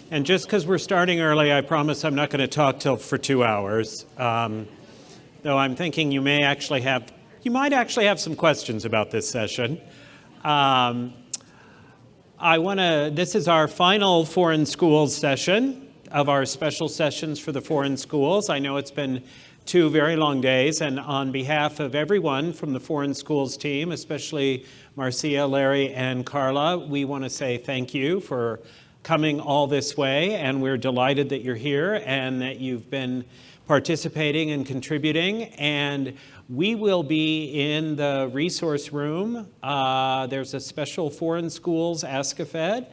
And just because we're starting early, I promise I'm not going to talk for 2 hours. Though I'm thinking you might actually have some questions about this session. This is our final foreign schools session of our special sessions for the foreign schools. I know it's been 2 very long days, and on behalf of everyone from the foreign schools team, especially Marcia, Larry, and Carla, we want to say thank you for coming all this way, and we're delighted that you're here and that you've been participating and contributing. And we will be in the resource room. There's a special foreign schools Ask-a-Fed,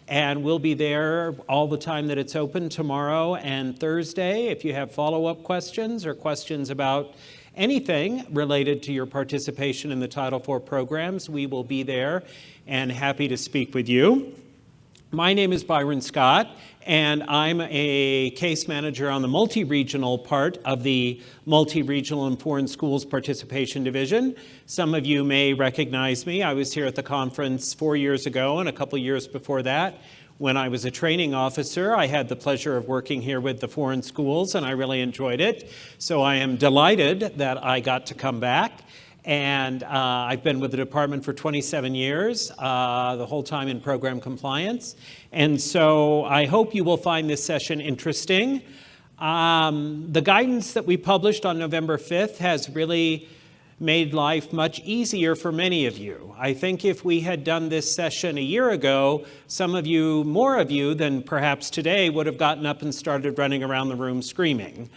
and we'll be there all the time that it's open tomorrow and Thursday. If you have follow-up questions or questions about anything related to your participation in the Title IV programs, we will be there and happy to speak with you. My name is Byron Scott, and I'm a case manager on the multi-regional part of the Multi-Regional and Foreign Schools Participation Division. Some of you may recognize me. I was here at the conference 4 years ago and a couple years before that. When I was a training officer, I had the pleasure of working here with the foreign schools, and I really enjoyed it. So I am delighted that I got to come back. And I've been with the department for 27 years, the whole time in program compliance. And so I hope you will find this session interesting. The guidance that we published on November 5th has really made life much easier for many of you. I think if we had done this session a year ago, some of you, more of you than perhaps today, would have gotten up and started running around the room screaming.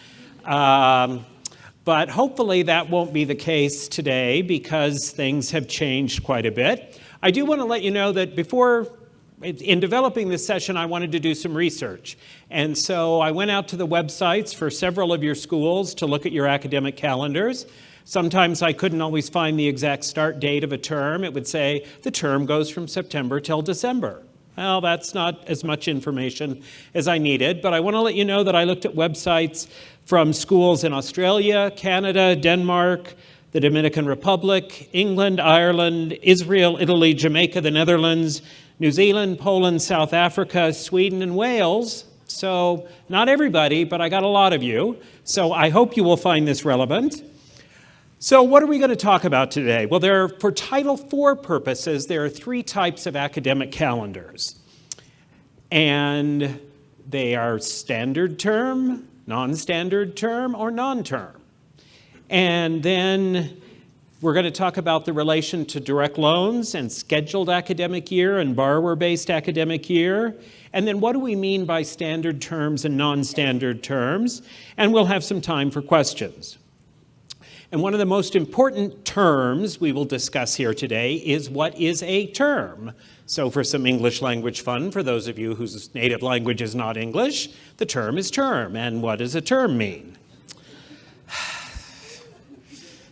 But hopefully that won't be the case today because things have changed quite a bit. I do want to let you know that in developing this session, I wanted to do some research. And so I went out to the websites for several of your schools to look at your academic calendars. Sometimes I couldn't always find the exact start date of a term. It would say the term goes from September till December. Well, that's not as much information as I needed, but I want to let you know that I looked at websites from schools in Australia, Canada, Denmark, the Dominican Republic, England, Ireland, Israel, Italy, Jamaica, the Netherlands, New Zealand, Poland, South Africa, Sweden, and Wales. So not everybody, but I got a lot of you. So I hope you will find this relevant. So what are we going to talk about today? Well, for Title IV purposes, there are 3 types of academic calendars. And they are standard term, non-standard term, or non-term. And then we're going to talk about the relation to direct loans and scheduled academic year and borrower-based academic year. And then what do we mean by standard terms and non-standard terms? And we'll have some time for questions. And one of the most important terms we will discuss here today is what is a term. So for some English language fun, for those of you whose native language is not English, the term is term. And what does a term mean?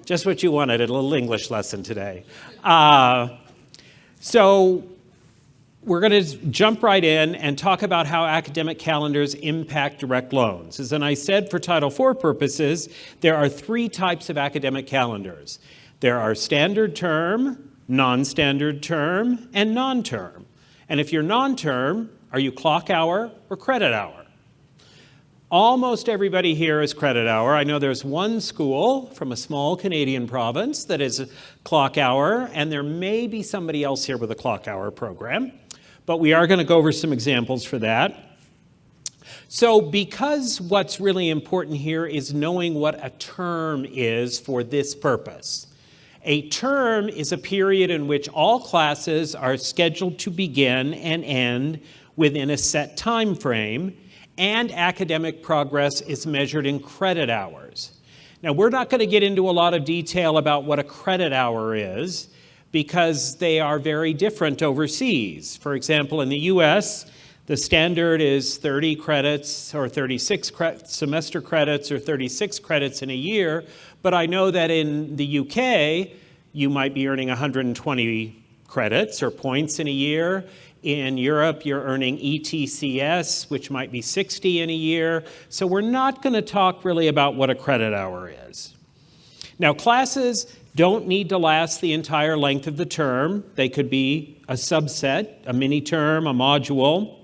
Just what you wanted, a little English lesson today. So we're going to jump right in and talk about how academic calendars impact direct loans. As I said, for Title IV purposes, there are 3 types of academic calendars. There are standard term, non-standard term, and non-term. And if you're non-term, are you clock hour or credit hour? Almost everybody here is credit hour. I know there's one school from a small Canadian province that is clock hour, and there may be somebody else here with a clock hour program. But we are going to go over some examples for that. So because what's really important here is knowing what a term is for this purpose. A term is a period in which all classes are scheduled to begin and end within a set time frame, and academic progress is measured in credit hours. Now, we're not going to get into a lot of detail about what a credit hour is, because they are very different overseas. For example, in the US, the standard is 30 credits or 36 semester credits or 36 credits in a year. But I know that in the UK, you might be earning 120 credits or points in a year. In Europe, you're earning ETCS, which might be 60 in a year. So we're not going to talk really about what a credit hour is. Now, classes don't need to last the entire length of the term. They could be a subset, a mini term, a module.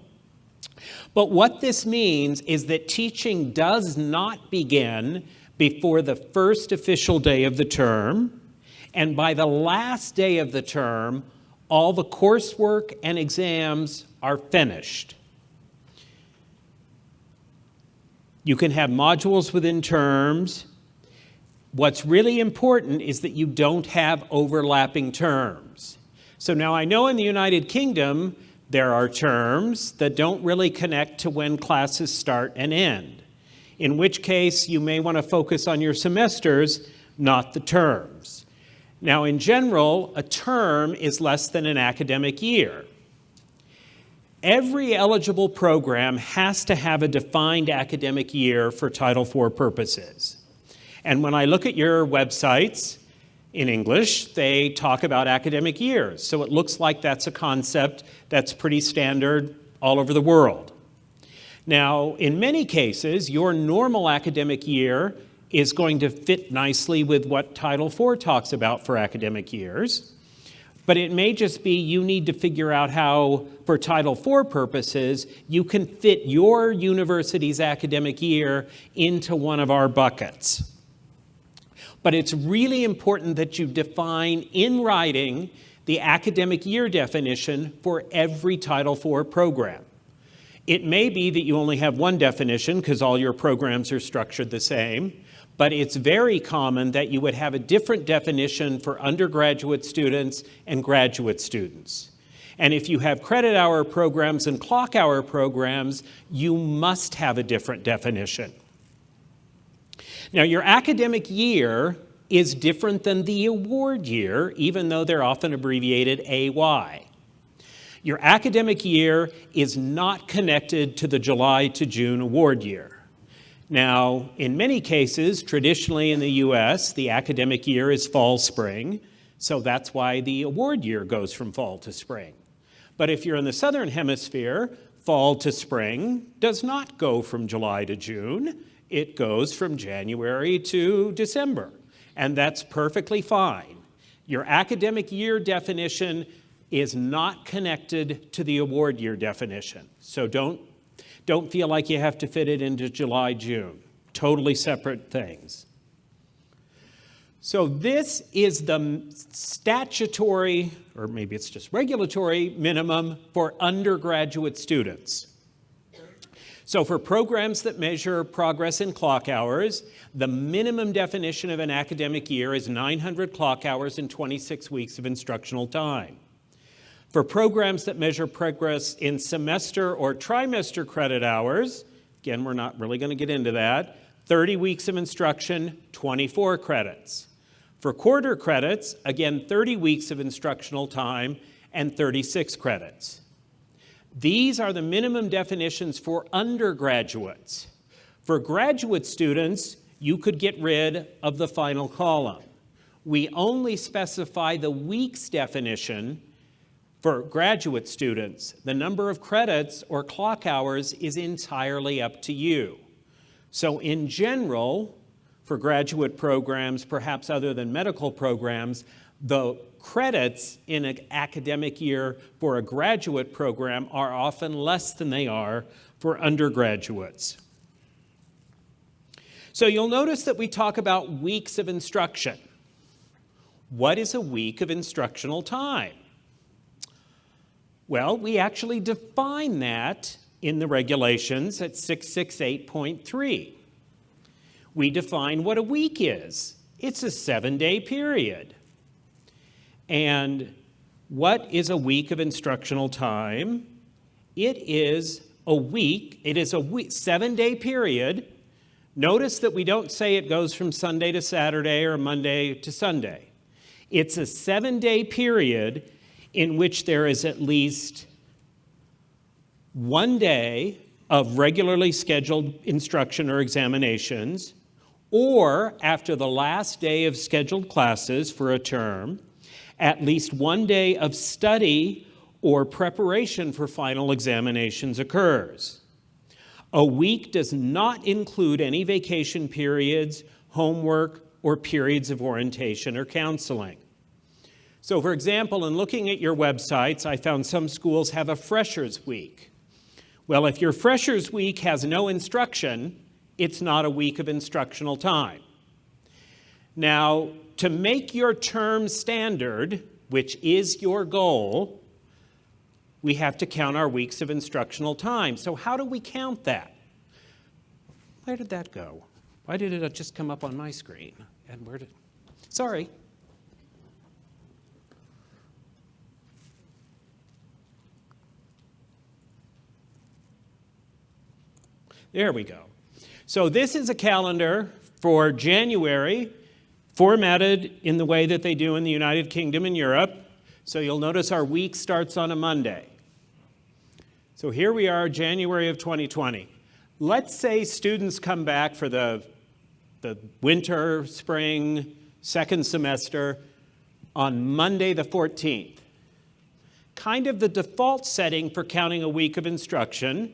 But what this means is that teaching does not begin before the first official day of the term, and by the last day of the term, all the coursework and exams are finished. You can have modules within terms. What's really important is that you don't have overlapping terms. So now I know in the United Kingdom, there are terms that don't really connect to when classes start and end, in which case you may want to focus on your semesters, not the terms. Now, in general, a term is less than an academic year. Every eligible program has to have a defined academic year for Title IV purposes. And when I look at your websites in English, they talk about academic years. So it looks like that's a concept that's pretty standard all over the world. Now, in many cases, your normal academic year is going to fit nicely with what Title IV talks about for academic years. But it may just be you need to figure out how, for Title IV purposes, you can fit your university's academic year into one of our buckets. But it's really important that you define in writing the academic year definition for every Title IV program. It may be that you only have one definition because all your programs are structured the same, but it's very common that you would have a different definition for undergraduate students and graduate students. And if you have credit hour programs and clock hour programs, you must have a different definition. Now, your academic year is different than the award year, even though they're often abbreviated AY. Your academic year is not connected to the July to June award year. Now, in many cases, traditionally in the US, the academic year is fall-spring, so that's why the award year goes from fall to spring. But if you're in the Southern Hemisphere, fall to spring does not go from July to June. It goes from January to December, and that's perfectly fine. Your academic year definition is not connected to the award year definition, so don't feel like you have to fit it into July, June. Totally separate things. So this is the statutory, or maybe it's just regulatory, minimum for undergraduate students. So for programs that measure progress in clock hours, the minimum definition of an academic year is 900 clock hours and 26 weeks of instructional time. For programs that measure progress in semester or trimester credit hours, again, we're not really going to get into that, 30 weeks of instruction, 24 credits. For quarter credits, again, 30 weeks of instructional time and 36 credits. These are the minimum definitions for undergraduates. For graduate students, you could get rid of the final column. We only specify the weeks definition for graduate students. The number of credits or clock hours is entirely up to you. So in general, for graduate programs, perhaps other than medical programs, the credits in an academic year for a graduate program are often less than they are for undergraduates. So you'll notice that we talk about weeks of instruction. What is a week of instructional time? Well, we actually define that in the regulations at 668.3. We define what a week is. It's a 7-day period. And what is a week of instructional time? It is a week. It is a 7-day period. Notice that we don't say it goes from Sunday to Saturday or Monday to Sunday. It's a 7-day period in which there is at least 1 day of regularly scheduled instruction or examinations, or after the last day of scheduled classes for a term, at least 1 day of study or preparation for final examinations occurs. A week does not include any vacation periods, homework, or periods of orientation or counseling. So for example, in looking at your websites, I found some schools have a freshers week. Well, if your Freshers Week has no instruction, it's not a week of instructional time. Now, to make your term standard, which is your goal, we have to count our weeks of instructional time. So how do we count that? Where did that go? Why did it just come up on my screen? And where did... Sorry. There we go. So this is a calendar for January, formatted in the way that they do in the United Kingdom and Europe. So you'll notice our week starts on a Monday. So here we are, January of 2020. Let's say students come back for the winter, spring, second semester on Monday the 14th. Kind of the default setting for counting a week of instruction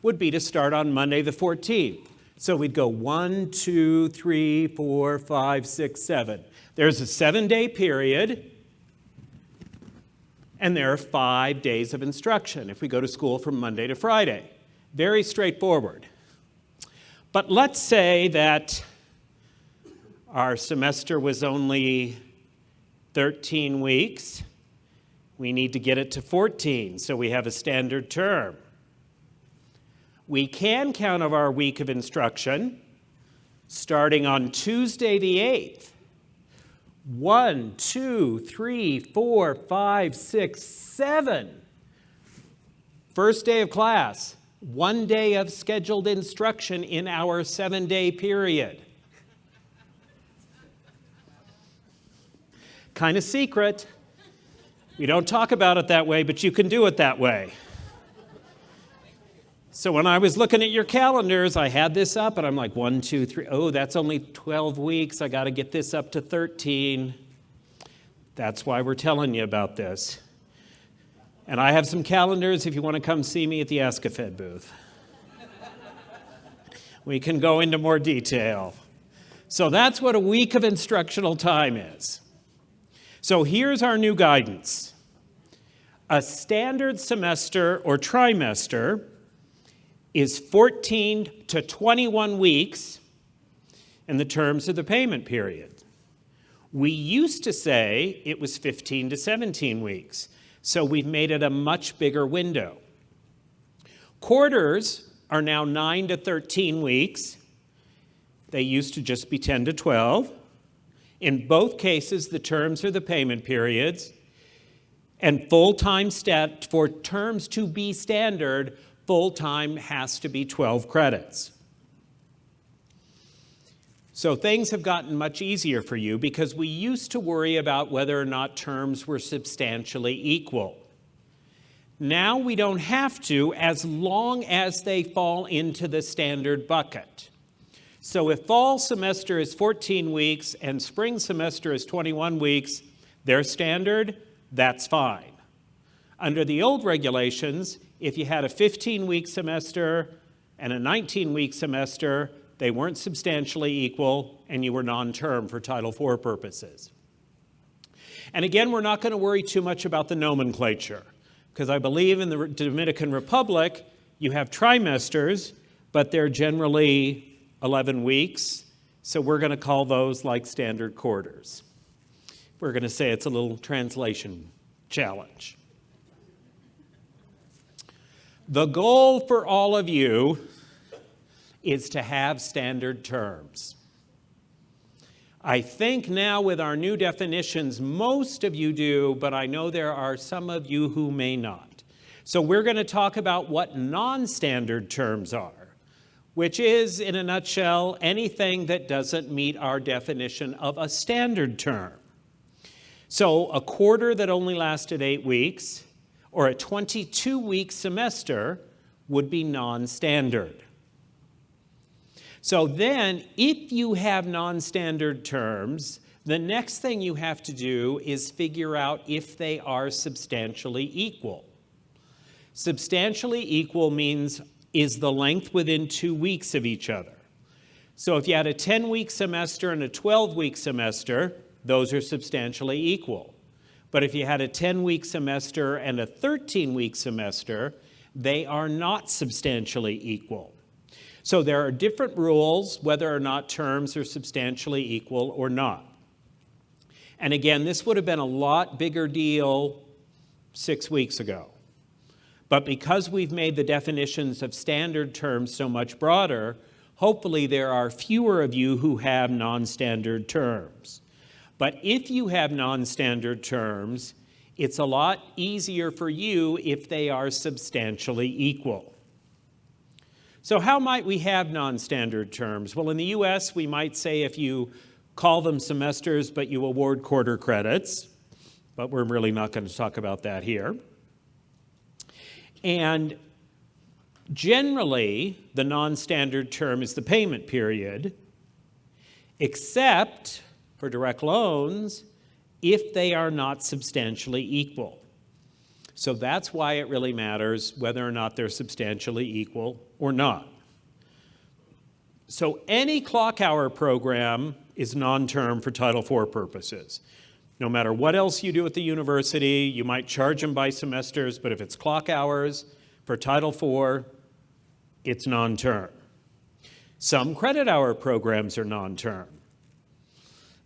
would be to start on Monday the 14th. So we'd go 1, 2, 3, 4, 5, 6, 7. There's a 7-day period, and there are 5 days of instruction if we go to school from Monday to Friday. Very straightforward. But let's say that our semester was only 13 weeks. We need to get it to 14, so we have a standard term. We can count of our week of instruction starting on Tuesday the 8th. 1, 2, 3, 4, 5, 6, 7. First day of class, 1 day of scheduled instruction in our 7-day period. Kind of secret. We don't talk about it that way, but you can do it that way. So when I was looking at your calendars, I had this up, and I'm like, 1, 2, 3. Oh, that's only 12 weeks. I got to get this up to 13. That's why we're telling you about this. And I have some calendars if you want to come see me at the Ask-A-Fed booth. We can go into more detail. So that's what a week of instructional time is. So here's our new guidance. A standard semester or trimester is 14 to 21 weeks in the terms of the payment period. We used to say it was 15 to 17 weeks, so we've made it a much bigger window. Quarters are now 9 to 13 weeks. They used to just be 10 to 12. In both cases, the terms are the payment periods, and full-time for terms to be standard, full-time has to be 12 credits. So things have gotten much easier for you because we used to worry about whether or not terms were substantially equal. Now we don't have to, as long as they fall into the standard bucket. So if fall semester is 14 weeks and spring semester is 21 weeks, they're standard, that's fine. Under the old regulations, if you had a 15-week semester and a 19-week semester, they weren't substantially equal, and you were non-term for Title IV purposes. And again, we're not going to worry too much about the nomenclature, because I believe in the Dominican Republic, you have trimesters, but they're generally 11 weeks, so we're going to call those like standard quarters. We're going to say it's a little translation challenge. The goal for all of you is to have standard terms. I think now with our new definitions, most of you do, but I know there are some of you who may not. So we're going to talk about what non-standard terms are, which is, in a nutshell, anything that doesn't meet our definition of a standard term. So a quarter that only lasted 8 weeks, or a 22-week semester would be non-standard. So then, if you have non-standard terms, the next thing you have to do is figure out if they are substantially equal. Substantially equal means is the length within 2 weeks of each other. So if you had a 10-week semester and a 12-week semester, those are substantially equal. But if you had a 10-week semester and a 13-week semester, they are not substantially equal. So there are different rules whether or not terms are substantially equal or not. And again, this would have been a lot bigger deal 6 weeks ago. But because we've made the definitions of standard terms so much broader, hopefully there are fewer of you who have non-standard terms. But if you have non-standard terms, it's a lot easier for you if they are substantially equal. So how might we have non-standard terms? Well, in the US, we might say if you call them semesters, but you award quarter credits, but we're really not going to talk about that here. And generally, the non-standard term is the payment period, except for direct loans if they are not substantially equal. So that's why it really matters whether or not they're substantially equal or not. So any clock hour program is non-term for Title IV purposes. No matter what else you do at the university, you might charge them by semesters, but if it's clock hours for Title IV, it's non-term. Some credit hour programs are non-term.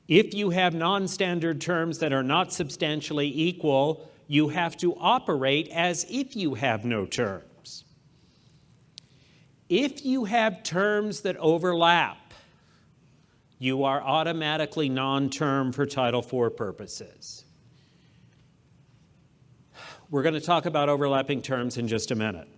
If you have non-standard terms that are not substantially equal, you have to operate as if you have no terms. If you have terms that overlap, you are automatically non-term for Title IV purposes. We're going to talk about overlapping terms in just a minute.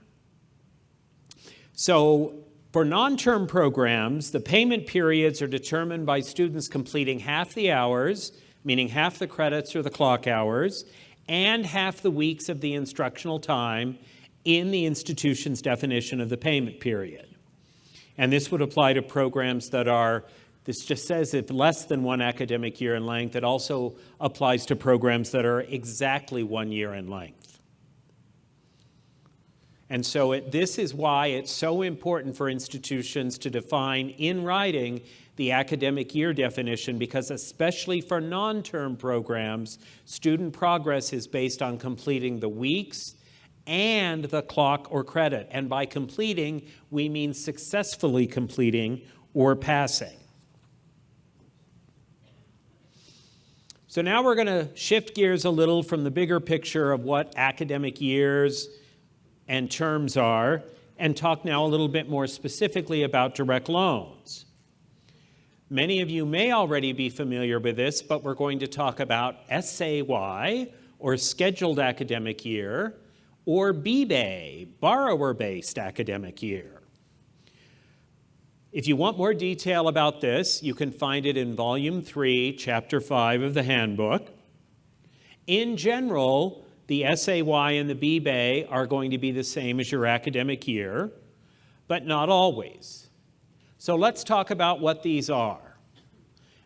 So for non-term programs, the payment periods are determined by students completing half the hours, meaning half the credits or the clock hours, and half the weeks of the instructional time in the institution's definition of the payment period. And this would apply to programs that are, this just says if less than 1 academic year in length. It also applies to programs that are exactly 1 year in length. And so this is why it's so important for institutions to define in writing the academic year definition, because especially for non-term programs, student progress is based on completing the weeks and the clock or credit. And by completing, we mean successfully completing or passing. So now we're going to shift gears a little from the bigger picture of what academic years and terms are, and talk now a little bit more specifically about direct loans. Many of you may already be familiar with this, but we're going to talk about SAY, or Scheduled Academic Year, or BBA, Borrower-Based Academic Year. If you want more detail about this, you can find it in Volume 3, Chapter 5 of the handbook. In general, the SAY and the BBA are going to be the same as your academic year, but not always. So let's talk about what these are.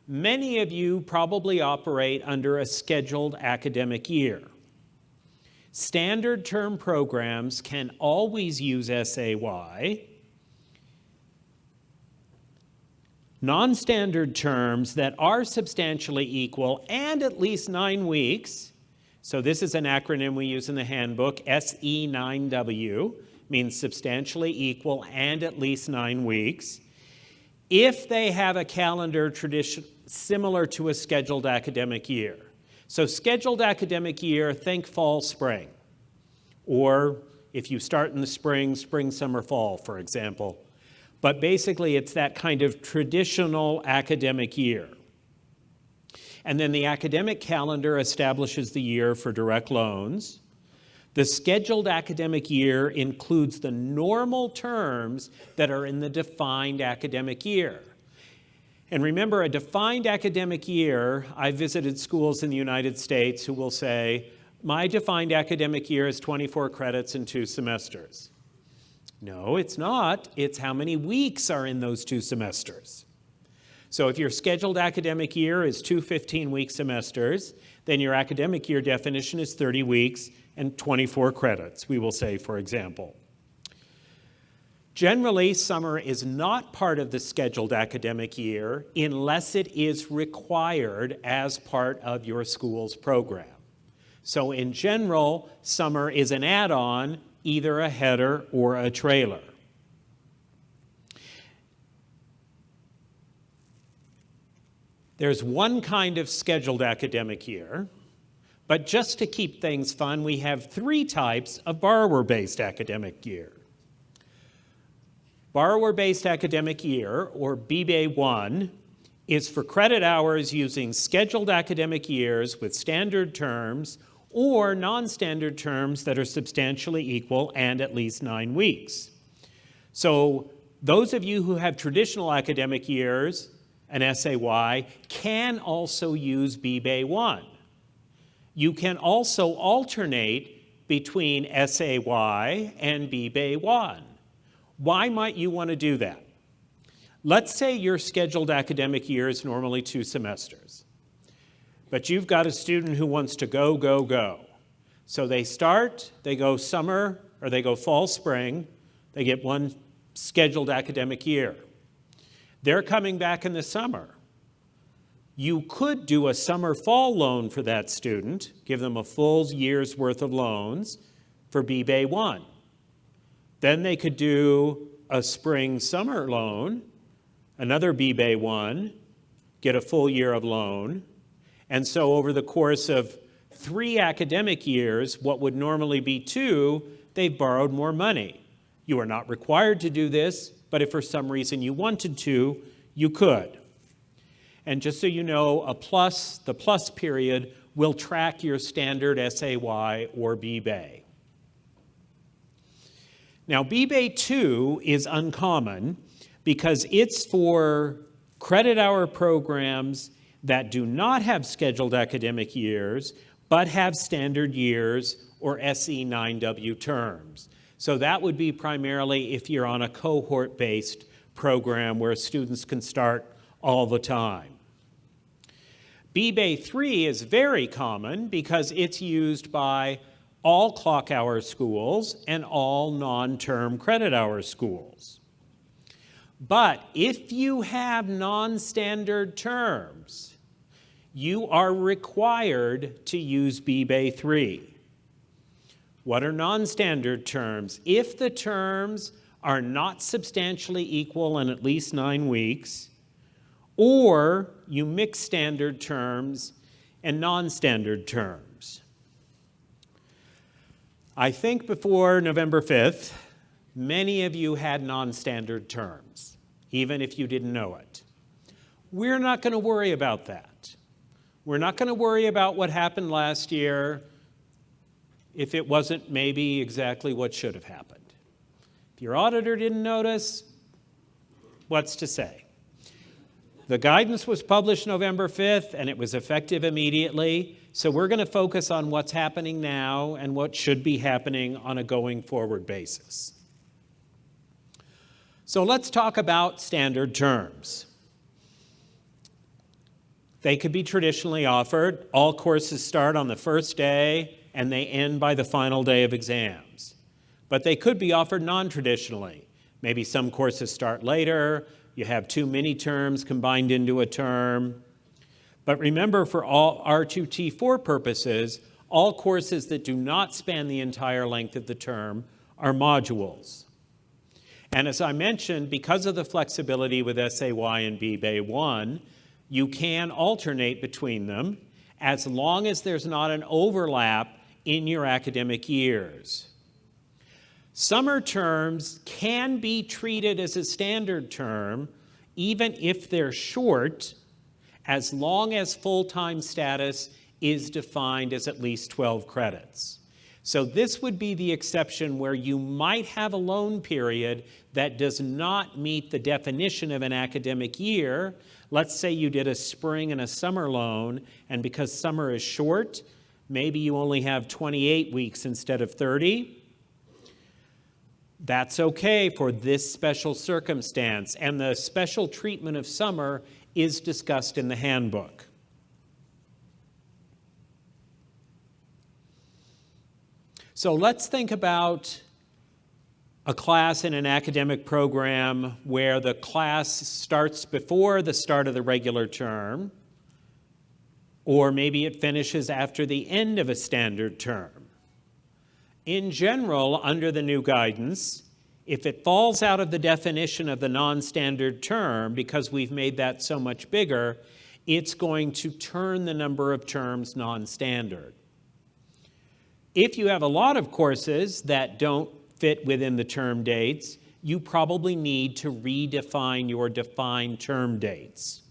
Many of you probably operate under a scheduled academic year. Standard term programs can always use SAY. Non-standard terms that are substantially equal and at least 9 weeks, so this is an acronym we use in the handbook, SE9W, means substantially equal and at least 9 weeks, if they have a calendar tradition similar to a scheduled academic year. So scheduled academic year, think fall, spring. Or if you start in the spring, spring, summer, fall, for example. But basically, it's that kind of traditional academic year. And then the academic calendar establishes the year for direct loans. The scheduled academic year includes the normal terms that are in the defined academic year. And remember, a defined academic year, I visited schools in the United States who will say, my defined academic year is 24 credits in 2 semesters. No, it's not. It's how many weeks are in those 2 semesters. So if your scheduled academic year is 2 15-week semesters, then your academic year definition is 30 weeks and 24 credits, we will say, for example. Generally, summer is not part of the scheduled academic year unless it is required as part of your school's program. So in general, summer is an add-on either a header or a trailer. There's one kind of scheduled academic year, but just to keep things fun, we have 3 types of borrower-based academic year. Borrower-based academic year, or BBA1, is for credit hours using scheduled academic years with standard terms or non-standard terms that are substantially equal and at least 9 weeks. So those of you who have traditional academic years, an SAY, can also use BBA1. You can also alternate between SAY and BBA1. Why might you want to do that? Let's say your scheduled academic year is normally 2 semesters, but you've got a student who wants to go, go, go. So they start, they go summer, or they go fall, spring, they get 1 scheduled academic year. They're coming back in the summer. You could do a summer-fall loan for that student, give them a full year's worth of loans for BBA1. Then they could do a spring-summer loan, another BBA1, get a full year of loan. And so over the course of 3 academic years, what would normally be 2, they've borrowed more money. You are not required to do this, but if for some reason you wanted to, you could. And just so you know, the plus period will track your standard SAY or BBA. Now, BBA2 is uncommon because it's for credit hour programs that do not have scheduled academic years, but have standard years or SE9W terms. So that would be primarily if you're on a cohort-based program where students can start all the time. BBA3 is very common because it's used by all clock hour schools and all non-term credit hour schools. But if you have non-standard terms, you are required to use BBA3. What are non-standard terms? If the terms are not substantially equal in at least 9 weeks, or you mix standard terms and non-standard terms. I think before November 5th, many of you had non-standard terms, even if you didn't know it. We're not going to worry about that. We're not going to worry about what happened last year if it wasn't maybe exactly what should have happened. If your auditor didn't notice, what's to say? The guidance was published November 5th, and it was effective immediately. So we're going to focus on what's happening now and what should be happening on a going forward basis. So let's talk about standard terms. They could be traditionally offered. All courses start on the first day, and they end by the final day of exams. But they could be offered non-traditionally. Maybe some courses start later. You have 2 mini-terms combined into a term. But remember, for all R2T4 purposes, all courses that do not span the entire length of the term are modules. And as I mentioned, because of the flexibility with SAY and BBA1, you can alternate between them as long as there's not an overlap in your academic years. Summer terms can be treated as a standard term, even if they're short, as long as full-time status is defined as at least 12 credits. So this would be the exception where you might have a loan period that does not meet the definition of an academic year. Let's say you did a spring and a summer loan, and because summer is short, maybe you only have 28 weeks instead of 30. That's okay for this special circumstance, and the special treatment of summer is discussed in the handbook. So let's think about a class in an academic program where the class starts before the start of the regular term, or maybe it finishes after the end of a standard term. In general, under the new guidance, if it falls out of the definition of the non-standard term, because we've made that so much bigger, it's going to turn the number of terms non-standard. If you have a lot of courses that don't fit within the term dates, you probably need to redefine your defined term dates.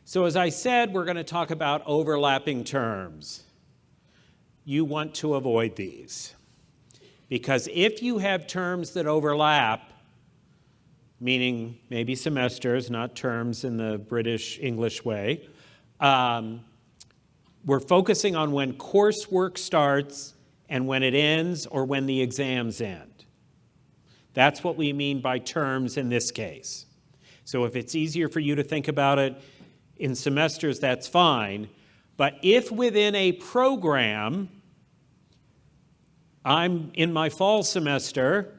So as I said, we're going to talk about overlapping terms. You want to avoid these, because if you have terms that overlap, meaning maybe semesters, not terms in the British English way, we're focusing on when coursework starts and when it ends, or when the exams end. That's what we mean by terms in this case. So if it's easier for you to think about it in semesters, that's fine. But if within a program, I'm in my fall semester,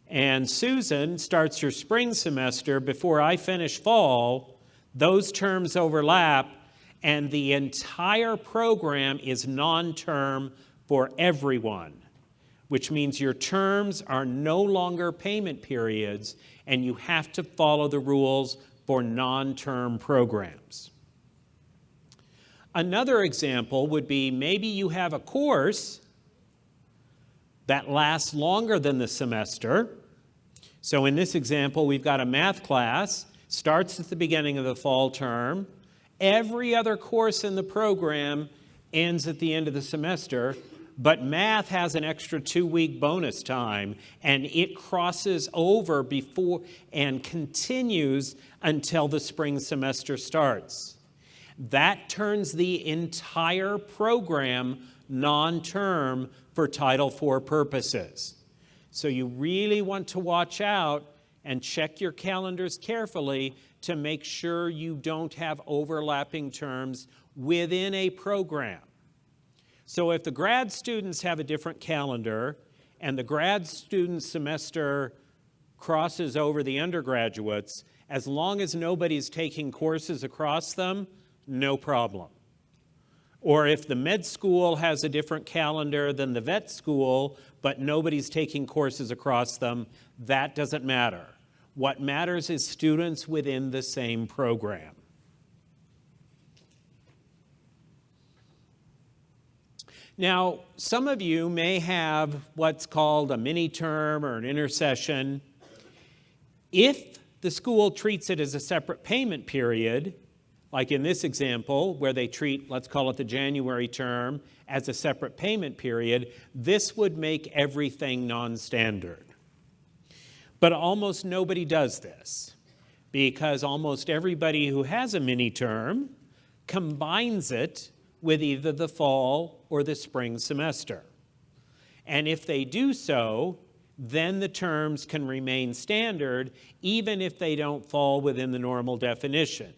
and Susan starts her spring semester before I finish fall, those terms overlap, and the entire program is non-term for everyone, which means your terms are no longer payment periods, and you have to follow the rules for non-term programs. Another example would be maybe you have a course that lasts longer than the semester. So in this example, we've got a math class, starts at the beginning of the fall term. Every other course in the program ends at the end of the semester, but math has an extra 2-week bonus time, and it crosses over before and continues until the spring semester starts. That turns the entire program non-term for Title IV purposes. So you really want to watch out and check your calendars carefully to make sure you don't have overlapping terms within a program. So if the grad students have a different calendar and the grad student semester crosses over the undergraduates, as long as nobody's taking courses across them, no problem. Or if the med school has a different calendar than the vet school, but nobody's taking courses across them, that doesn't matter. What matters is students within the same program. Now, some of you may have what's called a mini-term or an intersession. If the school treats it as a separate payment period, like in this example, where they treat, let's call it the January term, as a separate payment period, this would make everything non-standard. But almost nobody does this, because almost everybody who has a mini-term combines it with either the fall or the spring semester. And if they do so, then the terms can remain standard, even if they don't fall within the normal definition.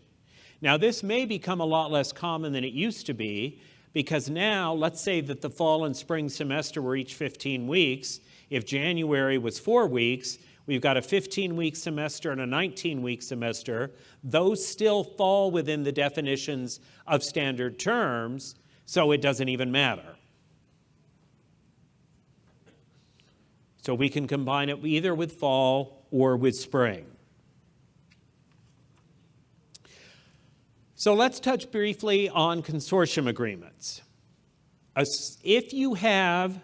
Now, this may become a lot less common than it used to be, because now, let's say that the fall and spring semester were each 15 weeks. If January was 4 weeks, we've got a 15-week semester and a 19-week semester. Those still fall within the definitions of standard terms, so it doesn't even matter. So we can combine it either with fall or with spring. So let's touch briefly on consortium agreements. If you have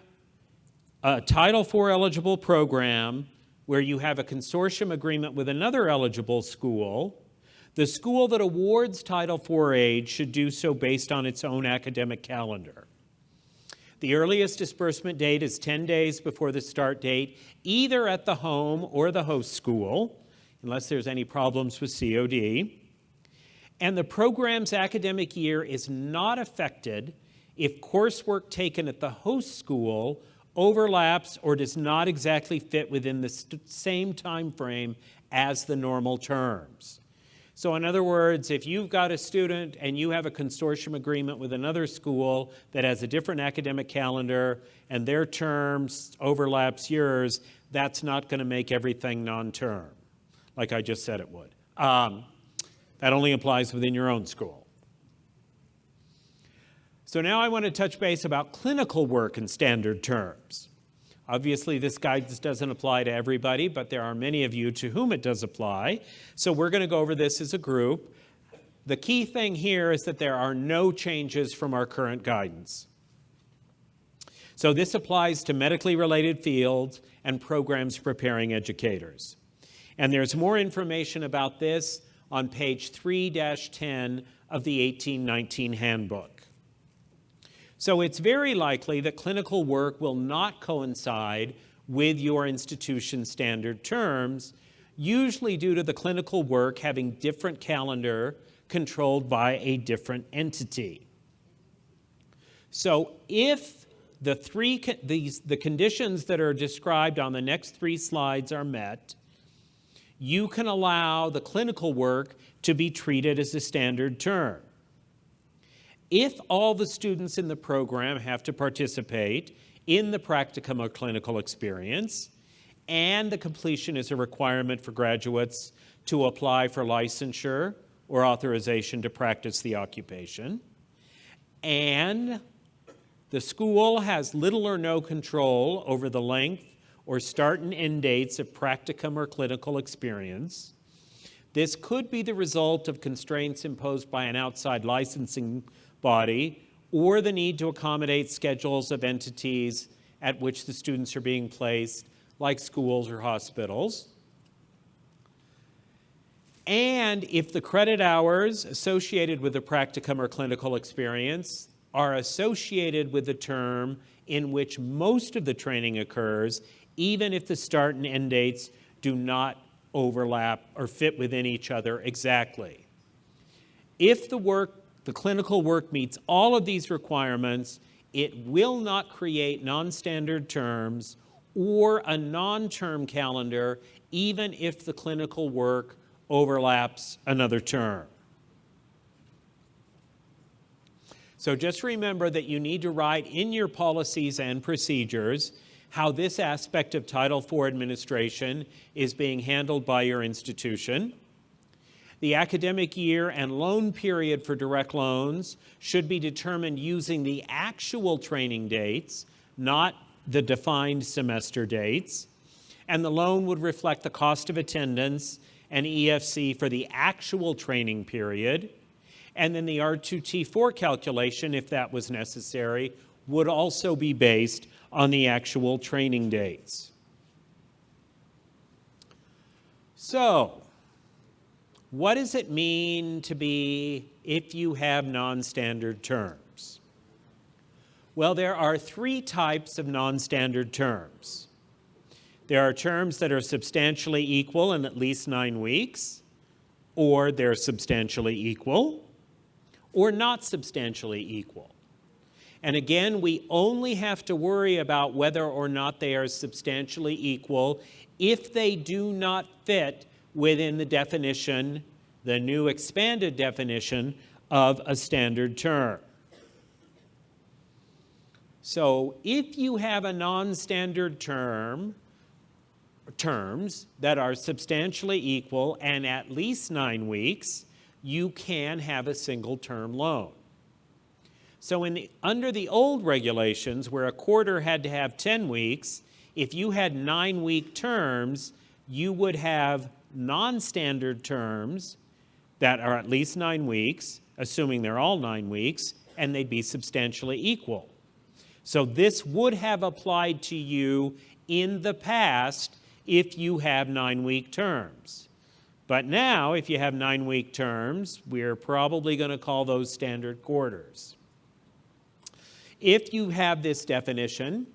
a Title IV eligible program where you have a consortium agreement with another eligible school, the school that awards Title IV aid should do so based on its own academic calendar. The earliest disbursement date is 10 days before the start date, either at the home or the host school, unless there's any problems with COD. And the program's academic year is not affected if coursework taken at the host school overlaps or does not exactly fit within the same time frame as the normal terms. So in other words, if you've got a student and you have a consortium agreement with another school that has a different academic calendar and their terms overlaps yours, that's not going to make everything non-term, like I just said it would. That only applies within your own school. So now I want to touch base about clinical work in standard terms. Obviously, this guidance doesn't apply to everybody, but there are many of you to whom it does apply. So we're going to go over this as a group. The key thing here is that there are no changes from our current guidance. So this applies to medically related fields and programs preparing educators. And there's more information about this on page 3-10 of the 1819 handbook. So it's very likely that clinical work will not coincide with your institution's standard terms, usually due to the clinical work having different calendar controlled by a different entity. So if the conditions that are described on the next 3 slides are met, you can allow the clinical work to be treated as a standard term. If all the students in the program have to participate in the practicum or clinical experience, and the completion is a requirement for graduates to apply for licensure or authorization to practice the occupation, and the school has little or no control over the length or start and end dates of practicum or clinical experience, this could be the result of constraints imposed by an outside licensing body or the need to accommodate schedules of entities at which the students are being placed, like schools or hospitals. And if the credit hours associated with the practicum or clinical experience are associated with the term in which most of the training occurs, even if the start and end dates do not overlap or fit within each other exactly. If the clinical work meets all of these requirements, it will not create non-standard terms or a non-term calendar, even if the clinical work overlaps another term. So just remember that you need to write in your policies and procedures how this aspect of Title IV administration is being handled by your institution. The academic year and loan period for direct loans should be determined using the actual training dates, not the defined semester dates. And the loan would reflect the cost of attendance and EFC for the actual training period. And then the R2T4 calculation, if that was necessary, would also be based on the actual training dates. So, what does it mean to be if you have non-standard terms? Well, there are 3 types of non-standard terms. There are terms that are substantially equal in at least 9 weeks, or they're substantially equal, or not substantially equal. And again, we only have to worry about whether or not they are substantially equal if they do not fit within the definition, the new expanded definition of a standard term. So if you have a non-standard terms that are substantially equal and at least 9 weeks, you can have a single term loan. So under the old regulations, where a quarter had to have 10 weeks, if you had 9-week terms, you would have non-standard terms that are at least 9 weeks, assuming they're all 9 weeks, and they'd be substantially equal. So this would have applied to you in the past if you have 9-week terms. But now, if you have 9-week terms, we're probably going to call those standard quarters. If you have this definition,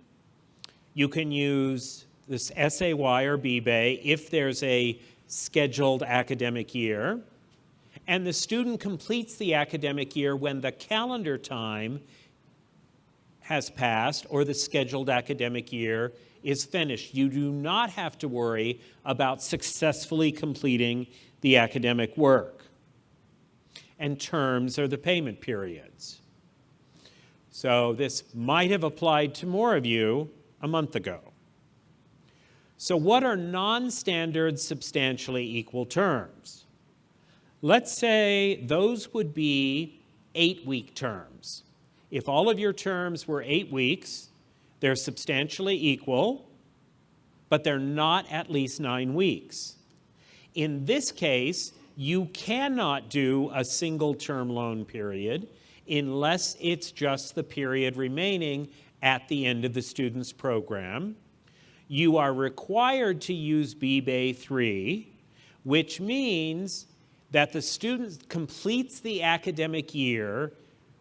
you can use this SAY or BBay if there's a scheduled academic year, and the student completes the academic year when the calendar time has passed or the scheduled academic year is finished. You do not have to worry about successfully completing the academic work. And terms are the payment periods. So this might have applied to more of you a month ago. So what are non-standard substantially equal terms? Let's say those would be 8-week terms. If all of your terms were 8 weeks, they're substantially equal, but they're not at least 9 weeks. In this case, you cannot do a single term loan period unless it's just the period remaining at the end of the student's program. You are required to use BBay 3, which means that the student completes the academic year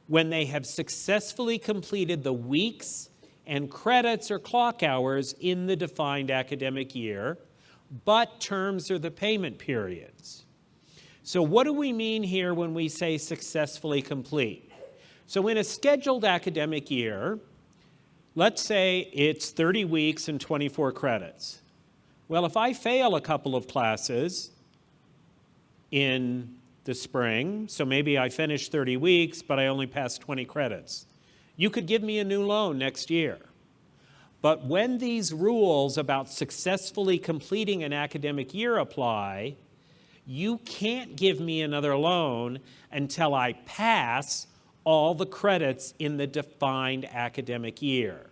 when they have successfully completed the weeks and credits or clock hours in the defined academic year, but terms are the payment periods. So what do we mean here when we say successfully complete? So in a scheduled academic year, let's say it's 30 weeks and 24 credits. Well, if I fail a couple of classes in the spring, so maybe I finish 30 weeks, but I only pass 20 credits, you could give me a new loan next year. But when these rules about successfully completing an academic year apply, you can't give me another loan until I pass all the credits in the defined academic year.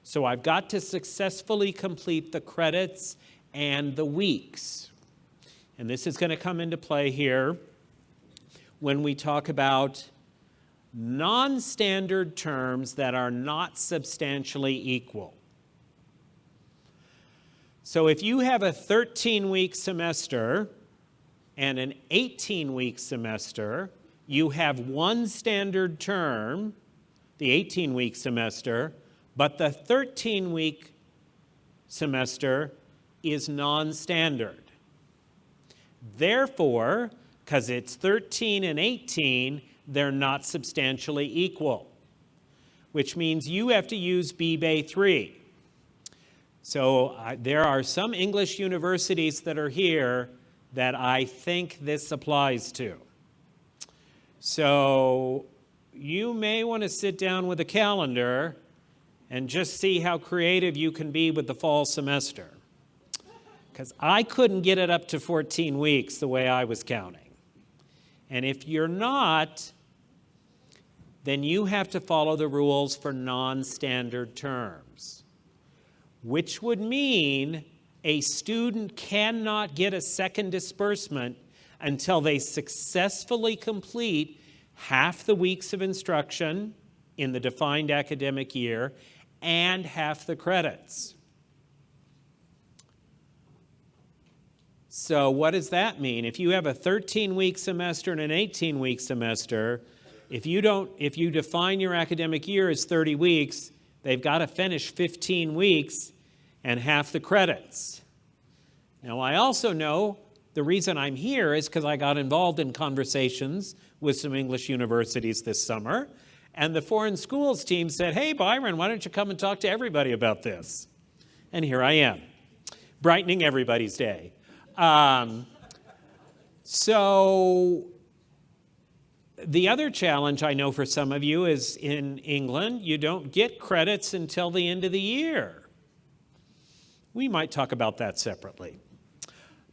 So I've got to successfully complete the credits and the weeks. And this is going to come into play here when we talk about non-standard terms that are not substantially equal. So if you have a 13-week semester and an 18-week semester, you have one standard term, the 18-week semester, but the 13-week semester is non-standard. Therefore, because it's 13 and 18, they're not substantially equal, which means you have to use BBay 3. So there are some English universities that are here that I think this applies to. So you may want to sit down with a calendar and just see how creative you can be with the fall semester. Because I couldn't get it up to 14 weeks the way I was counting. And if you're not, then you have to follow the rules for non-standard terms, which would mean a student cannot get a second disbursement until they successfully complete half the weeks of instruction in the defined academic year and half the credits. So what does that mean? If you have a 13-week semester and an 18-week semester, if you define your academic year as 30 weeks, they've got to finish 15 weeks and half the credits. Now, I also know the reason I'm here is because I got involved in conversations with some English universities this summer, and the foreign schools team said, "Hey, Byron, why don't you come and talk to everybody about this?" And here I am, brightening everybody's day. So the other challenge I know for some of you is in England, you don't get credits until the end of the year. We might talk about that separately.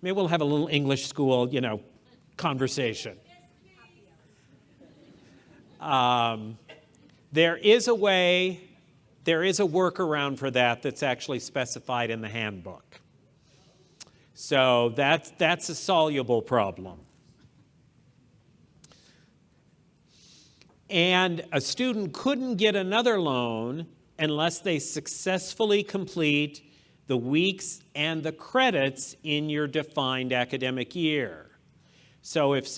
Maybe we'll have a little English school, conversation. There is a workaround for that that's actually specified in the handbook. So that's a soluble problem. And a student couldn't get another loan unless they successfully complete the weeks and the credits in your defined academic year. So if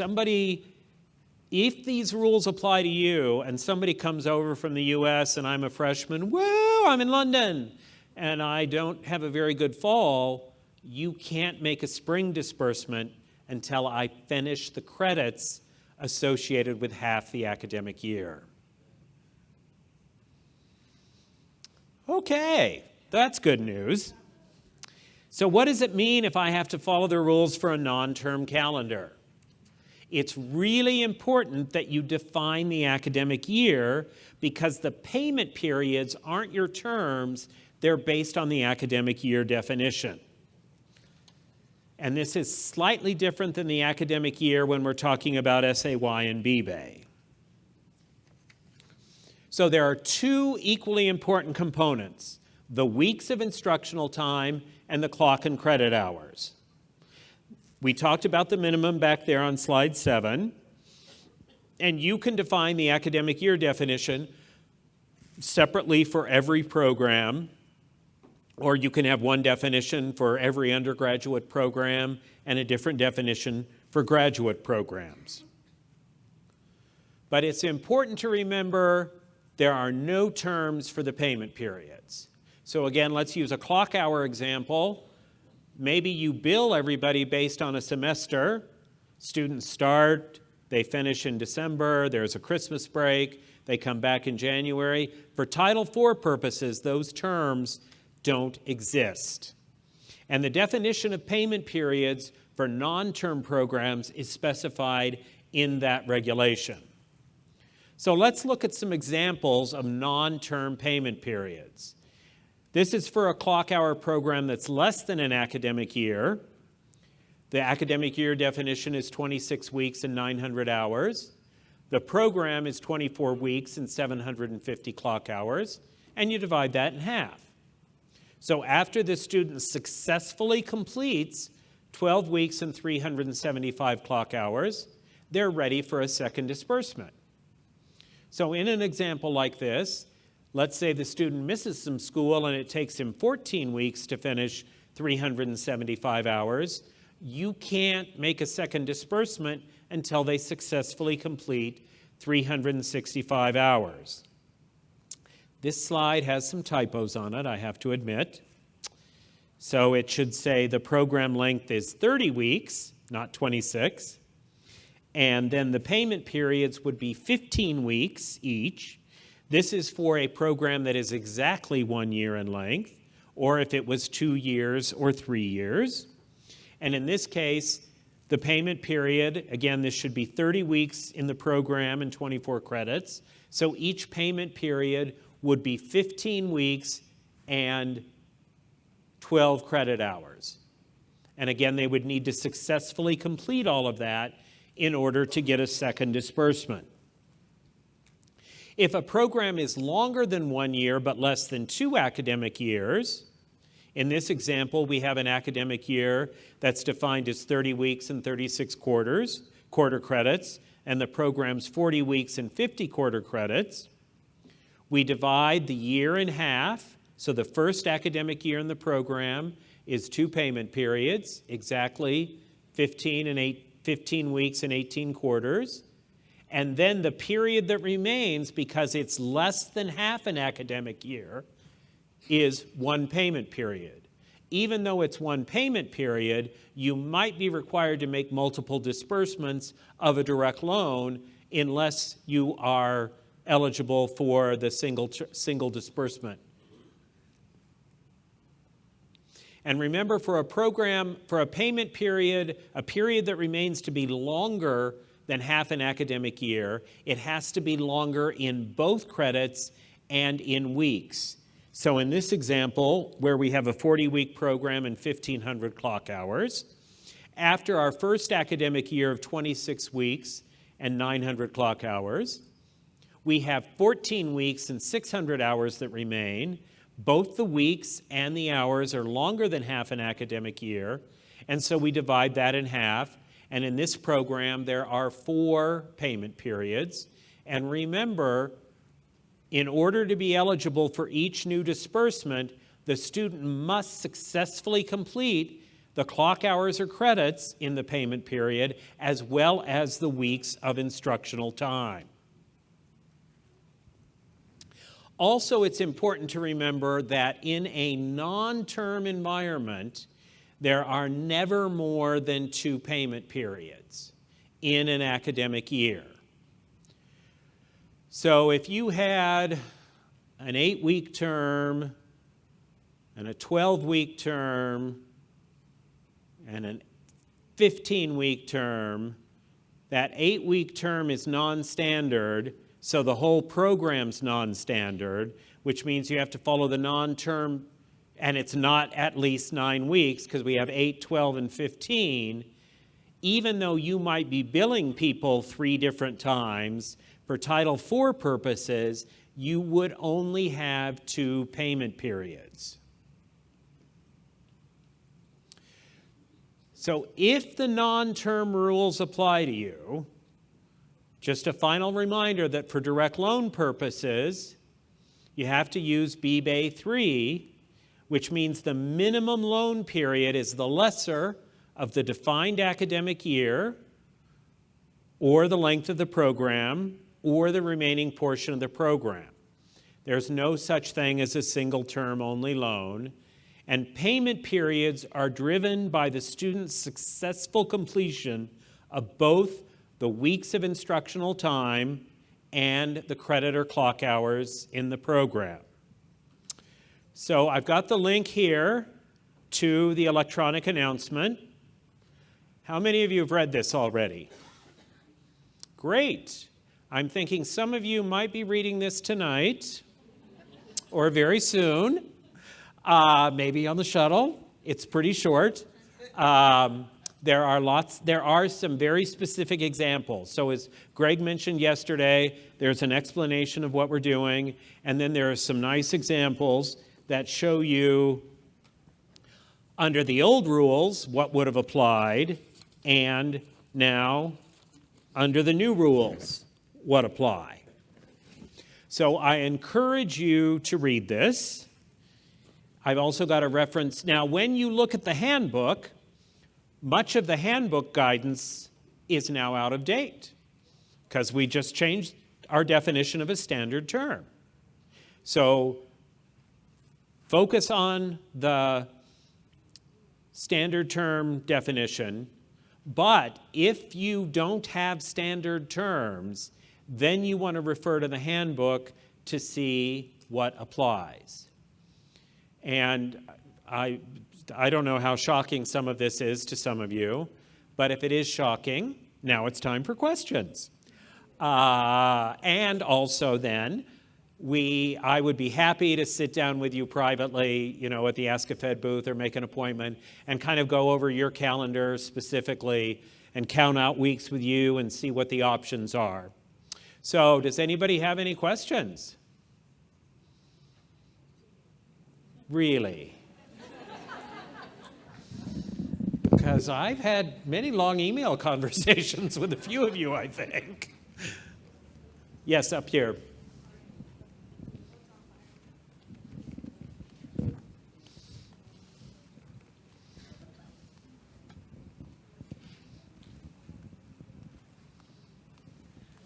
these rules apply to you and somebody comes over from the US and I'm a freshman, woo, I'm in London, and I don't have a very good fall, you can't make a spring disbursement until I finish the credits associated with half the academic year. Okay, that's good news. So what does it mean if I have to follow the rules for a non-term calendar? It's really important that you define the academic year because the payment periods aren't your terms, they're based on the academic year definition. And this is slightly different than the academic year when we're talking about SAY and BBay. So there are two equally important components: the weeks of instructional time and the clock and credit hours. We talked about the minimum back there on slide 7, and you can define the academic year definition separately for every program, or you can have one definition for every undergraduate program and a different definition for graduate programs. But it's important to remember there are no terms for the payment periods. So again, let's use a clock hour example. Maybe you bill everybody based on a semester. Students start, they finish in December, there's a Christmas break, they come back in January. For Title IV purposes, those terms don't exist. And the definition of payment periods for non-term programs is specified in that regulation. So let's look at some examples of non-term payment periods. This is for a clock hour program that's less than an academic year. The academic year definition is 26 weeks and 900 hours. The program is 24 weeks and 750 clock hours, and you divide that in half. So after the student successfully completes 12 weeks and 375 clock hours, they're ready for a second disbursement. So in an example like this, let's say the student misses some school and it takes him 14 weeks to finish 375 hours. You can't make a second disbursement until they successfully complete 365 hours. This slide has some typos on it, I have to admit. So it should say the program length is 30 weeks, not 26. And then the payment periods would be 15 weeks each. This is for a program that is exactly 1 year in length, or if it was 2 years or 3 years. And in this case, the payment period, again, this should be 30 weeks in the program and 24 credits. So each payment period would be 15 weeks and 12 credit hours. And again, they would need to successfully complete all of that in order to get a second disbursement. If a program is longer than 1 year but less than 2 academic years, in this example, we have an academic year that's defined as 30 weeks and 36 quarter credits, and the program's 40 weeks and 50 quarter credits. We divide the year in half, so the first academic year in the program is 2 payment periods, exactly 15 weeks and 18 quarters. And then the period that remains, because it's less than half an academic year, is 1 payment period. Even though it's 1 payment period, you might be required to make multiple disbursements of a direct loan unless you are eligible for the single disbursement. And remember, for a program, for a payment period, a period that remains to be longer than half an academic year, it has to be longer in both credits and in weeks. So in this example, where we have a 40-week program and 1,500 clock hours, after our first academic year of 26 weeks and 900 clock hours, we have 14 weeks and 600 hours that remain. Both the weeks and the hours are longer than half an academic year, and so we divide that in half. And in this program, there are 4 payment periods. And remember, in order to be eligible for each new disbursement, the student must successfully complete the clock hours or credits in the payment period, as well as the weeks of instructional time. Also, it's important to remember that in a non-term environment, there are never more than 2 payment periods in an academic year. So if you had an 8-week term and a 12-week term and a 15-week term, that 8-week term is non-standard, so the whole program's non-standard, which means you have to follow the non-term, and it's not at least 9 weeks, because we have 8, 12, and 15. Even though you might be billing people 3 different times, for Title IV purposes, you would only have 2 payment periods. So if the non-term rules apply to you, just a final reminder that for direct loan purposes, you have to use BBA 3, which means the minimum loan period is the lesser of the defined academic year, or the length of the program, or the remaining portion of the program. There's no such thing as a single term only loan, and payment periods are driven by the student's successful completion of both the weeks of instructional time and the credit or clock hours in the program. So I've got the link here to the electronic announcement. How many of you have read this already? Great. I'm thinking some of you might be reading this tonight or very soon, maybe on the shuttle. It's pretty short. There are some very specific examples. So as Greg mentioned yesterday, there's an explanation of what we're doing, and then there are some nice examples that show you under the old rules what would have applied, and now under the new rules what apply. So I encourage you to read this. I've also got a reference. Now, when you look at the handbook, much of the handbook guidance is now out of date because we just changed our definition of a standard term. So focus on the standard term definition, but if you don't have standard terms, then you want to refer to the handbook to see what applies. And I don't know how shocking some of this is to some of you, but if it is shocking, now it's time for questions. And also then, I would be happy to sit down with you privately, at the Ask a Fed booth or make an appointment and kind of go over your calendar specifically and count out weeks with you and see what the options are. So does anybody have any questions? Really? Because I've had many long email conversations with a few of you, I think. Yes, up here.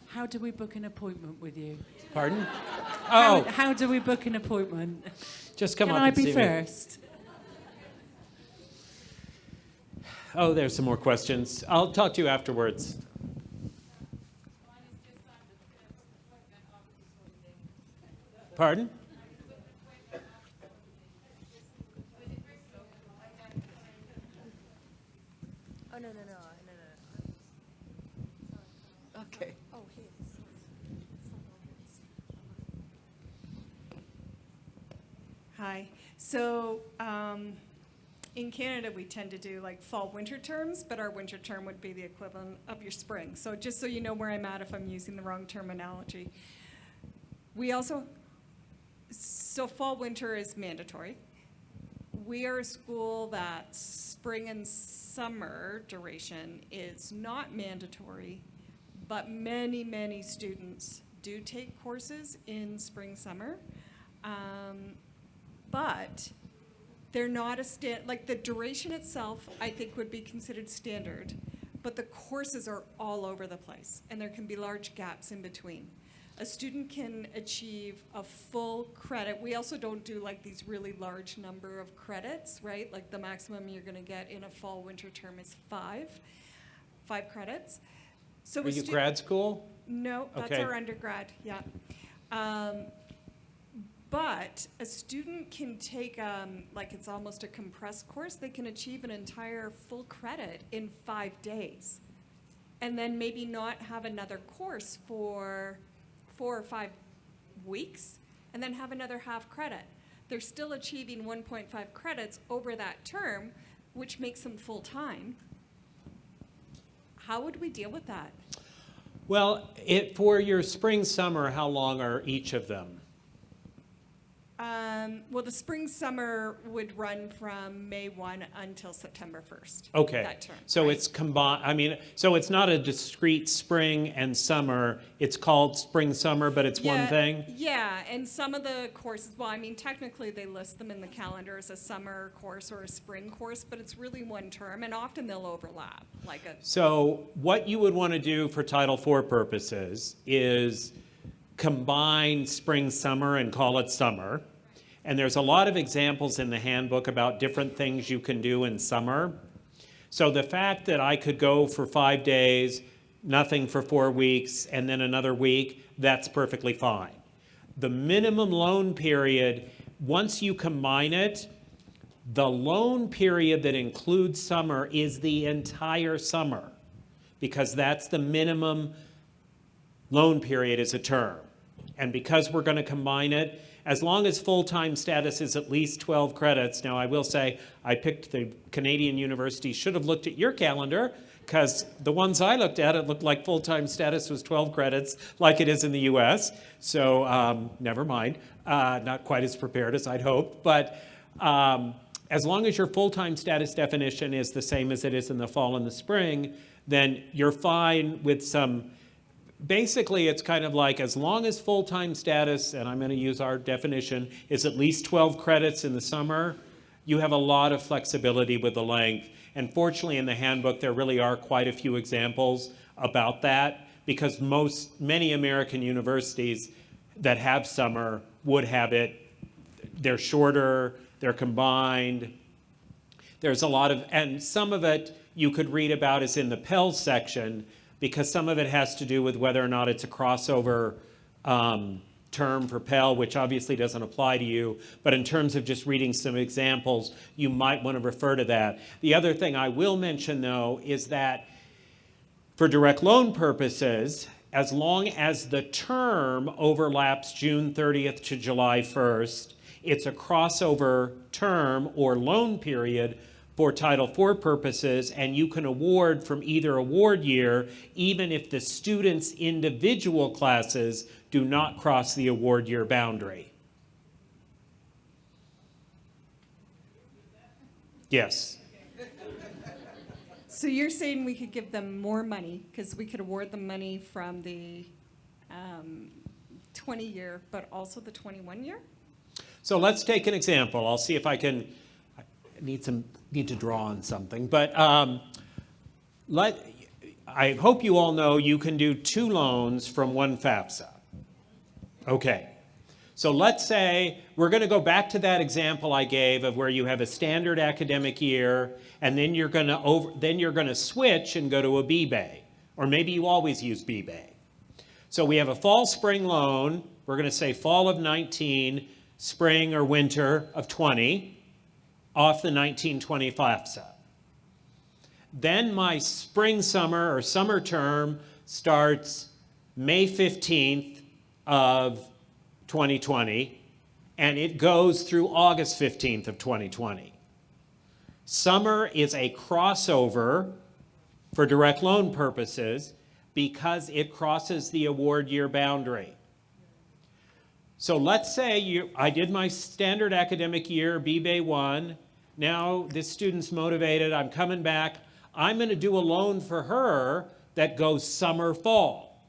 How do we book an appointment with you? Pardon? How do we book an appointment? Just come up and see me. Can I be first? Oh, there's some more questions. I'll talk to you afterwards. Pardon? Oh, no. Okay. Oh, here. Hi. So in Canada, we tend to do like fall-winter terms, but our winter term would be the equivalent of your spring. So just so you know where I'm at if I'm using the wrong term analogy. So fall-winter is mandatory. We are a school that spring and summer duration is not mandatory, but many students do take courses in spring, summer. But they're not like the duration itself, I think would be considered standard, but the courses are all over the place, and there can be large gaps in between. A student can achieve a full credit. We also don't do like these really large number of credits, right? Like the maximum you're gonna get in a fall winter term is five credits. So Are you grad school? No, that's Okay. our undergrad, yeah. But a student can take, like it's almost a compressed course, they can achieve an entire full credit in 5 days. And then maybe not have another course for 4 or 5 weeks, and then have another half credit. They're still achieving 1.5 credits over that term, which makes them full-time. How would we deal with that? Well, for your spring, summer, how long are each of them? Well, the spring summer would run from May 1 until September 1st. Okay, That term. so right? it's combined, I mean, so it's not a discrete spring and summer, it's called spring, summer, but it's one Yeah, thing? Yeah, and some of the courses, well, I mean, technically they list them in the calendar as a summer course or a spring course, but it's really one term, and often they'll overlap, like a, So what you would want to do for Title IV purposes is combine spring, summer, and call it summer. And there's a lot of examples in the handbook about different things you can do in summer. So the fact that I could go for 5 days, nothing for 4 weeks, and then another week, that's perfectly fine. The minimum loan period, once you combine it, the loan period that includes summer is the entire summer, because that's the minimum loan period is a term. And because we're going to combine it, as long as full-time status is at least 12 credits. Now, I will say I picked the Canadian university, should have looked at your calendar, because the ones I looked at, it looked like full-time status was 12 credits, like it is in the US. So never mind, not quite as prepared as I'd hoped. But as long as your full-time status definition is the same as it is in the fall and the spring, then you're fine with some. Basically, it's kind of like as long as full-time status, and I'm going to use our definition, is at least 12 credits in the summer, you have a lot of flexibility with the length. And fortunately, in the handbook, there really are quite a few examples about that, because many American universities that have summer would have it. They're shorter, they're combined. There's a lot of, and some of it you could read about is in the Pell section, because some of it has to do with whether or not it's a crossover term for Pell, which obviously doesn't apply to you. But in terms of just reading some examples, you might want to refer to that. The other thing I will mention, though, is that for direct loan purposes, as long as the term overlaps June 30th to July 1st, it's a crossover term or loan period for Title IV purposes, and you can award from either award year, even if the student's individual classes do not cross the award year boundary. Yes. so you're saying we could give them more money, because we could award them money from the 20 year, but also the 21 year? So let's take an example. I'll see if I can, need to draw on something, but I hope you all know you can do 2 loans from one FAFSA. Okay, so let's say we're going to go back to that example I gave of where you have a standard academic year, and then you're going to switch and go to a B-Bay, or maybe you always use B-Bay. So we have a fall-spring loan. We're going to say fall of 19, spring or winter of 20. Off the 1920 FAFSA. Then my spring summer or summer term starts May 15th of 2020, and it goes through August 15th of 2020. Summer is a crossover for direct loan purposes because it crosses the award year boundary. So let's say I did my standard academic year, B-Bay 1. Now this student's motivated, I'm coming back. I'm going to do a loan for her that goes summer, fall.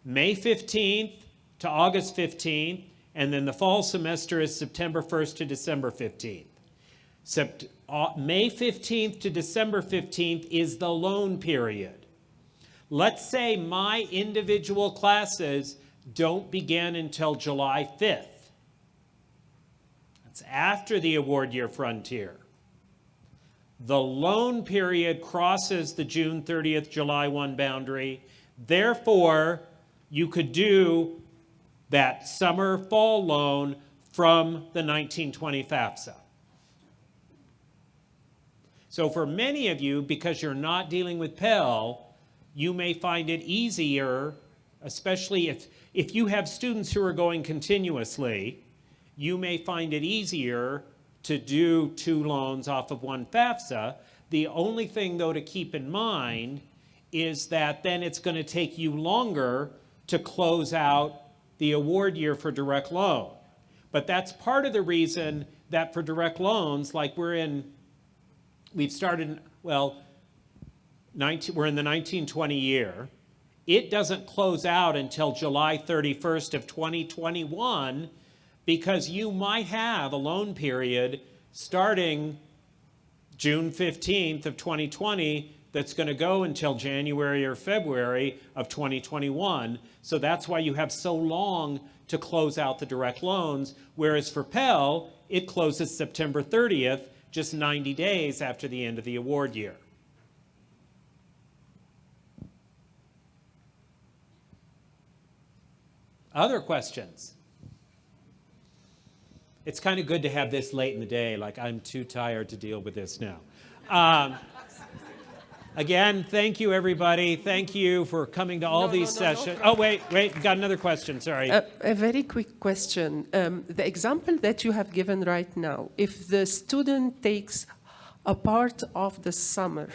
May 15th to August 15th, and then the fall semester is September 1st to December 15th. May 15th to December 15th is the loan period. Let's say my individual classes don't begin until July 5th. It's after the award year frontier. The loan period crosses the June 30th, July 1 boundary. Therefore, you could do that summer fall loan from the 1920 FAFSA. So for many of you, because you're not dealing with Pell, you may find it easier, especially if you have students who are going continuously, you may find it easier to do 2 loans off of one FAFSA. The only thing, though, to keep in mind is that then it's going to take you longer to close out the award year for direct loan. But that's part of the reason that for direct loans, like we've started, well, we're in the 1920 year. It doesn't close out until July 31st of 2021 because you might have a loan period starting June 15th of 2020 that's going to go until January or February of 2021. So that's why you have so long to close out the direct loans, whereas for Pell, it closes September 30th, just 90 days after the end of the award year. Other questions? It's kind of good to have this late in the day, like I'm too tired to deal with this now. Again, thank you, everybody. Thank you for coming to all these sessions. Oh, wait, got another question, sorry. A very quick question. The example that you have given right now, if the student takes a part of the summer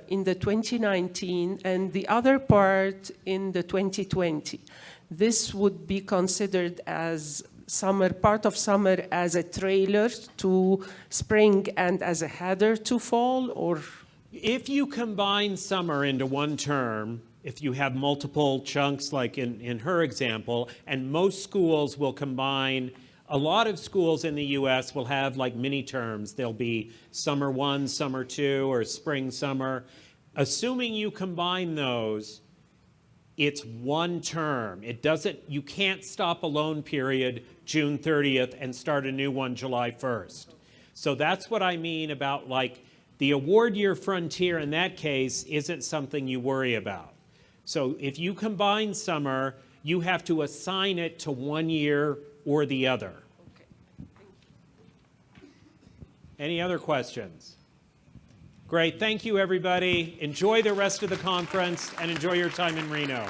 in the 2019 and the other part in the 2020, this would be considered as part of summer as a trailer to spring and as a header to fall, or? If you combine summer into one term, if you have multiple chunks like in her example, and most schools will combine, a lot of schools in the US will have like mini terms. There'll be summer 1, summer 2, or spring, summer. Assuming you combine those, it's one term. You can't stop a loan period June 30th and start a new one July 1st. So that's what I mean about like the award year frontier in that case isn't something you worry about. So if you combine summer, you have to assign it to one year or the other. Okay. Any other questions? Great, thank you everybody. Enjoy the rest of the conference and enjoy your time in Reno.